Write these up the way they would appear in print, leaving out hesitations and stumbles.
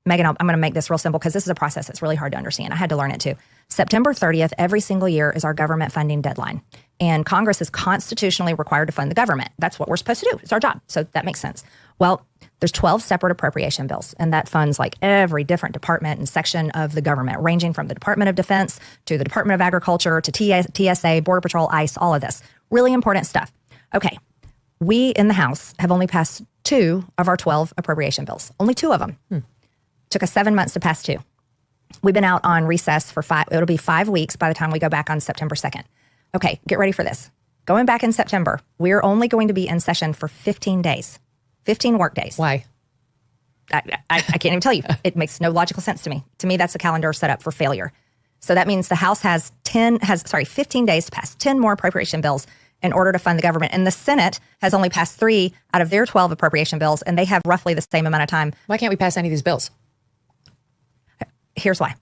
Megyn, I'm going to make this real simple because this is a process that's really hard to understand. I had to learn it too. September 30th, every single year is our government funding deadline. And Congress is constitutionally required to fund the government. That's what we're supposed to do. It's our job. So that makes sense. Well, there's 12 separate appropriation bills, and that funds like every different department and section of the government, ranging from the Department of Defense to the Department of Agriculture to TSA, Border Patrol, ICE, all of this. Really important stuff. Okay, we in the House have only passed 2 of our 12 appropriation bills. Only 2 of them. Took us 7 months to pass 2. We've been out on recess for 5. It'll be 5 weeks by the time we go back on September 2nd. Okay, get ready for this. Going back in September, we're only going to be in session for 15 days. 15 work days. Why? I can't even tell you. It makes no logical sense to me. To me, that's a calendar set up for failure. So that means the House has 15 days to pass 10 more appropriation bills in order to fund the government. And the Senate has only passed 3 out of their 12 appropriation bills, and they have roughly the same amount of time. Why can't we pass any of these bills? Here's why.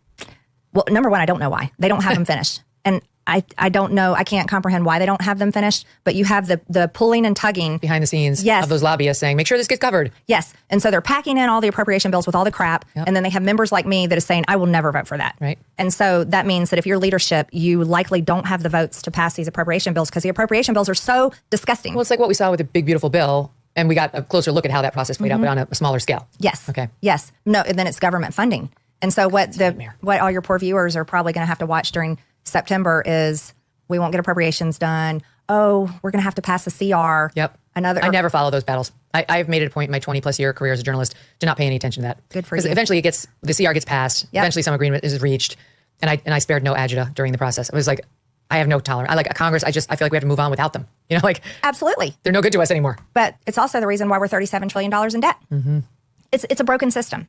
Well, number one, I don't know why. They don't have them finished. And I don't know. I can't comprehend why they don't have them finished. But you have the pulling and tugging behind the scenes yes. of those lobbyists saying, make sure this gets covered. Yes. And so they're packing in all the appropriation bills with all the crap. Yep. And then they have members like me that is saying, I will never vote for that. Right. And so that means that if you're leadership, you likely don't have the votes to pass these appropriation bills because the appropriation bills are so disgusting. Well, it's like what we saw with the big, beautiful bill. And we got a closer look at how that process played out, but on a smaller scale. Yes. Okay. Yes. No, and then it's government funding. And so what all your poor viewers are probably going to have to watch during September is we won't get appropriations done. Oh, we're going to have to pass a CR. Yep. I never follow those battles. I've made it a point in my 20 plus year career as a journalist to not pay any attention to that. Good for you. Because eventually the CR gets passed. Yep. Eventually some agreement is reached. And I spared no agita during the process. It was like, I have no tolerance. Congress, I feel like we have to move on without them. You know, absolutely. They're no good to us anymore. But it's also the reason why we're $37 trillion in debt. Mm-hmm. It's a broken system.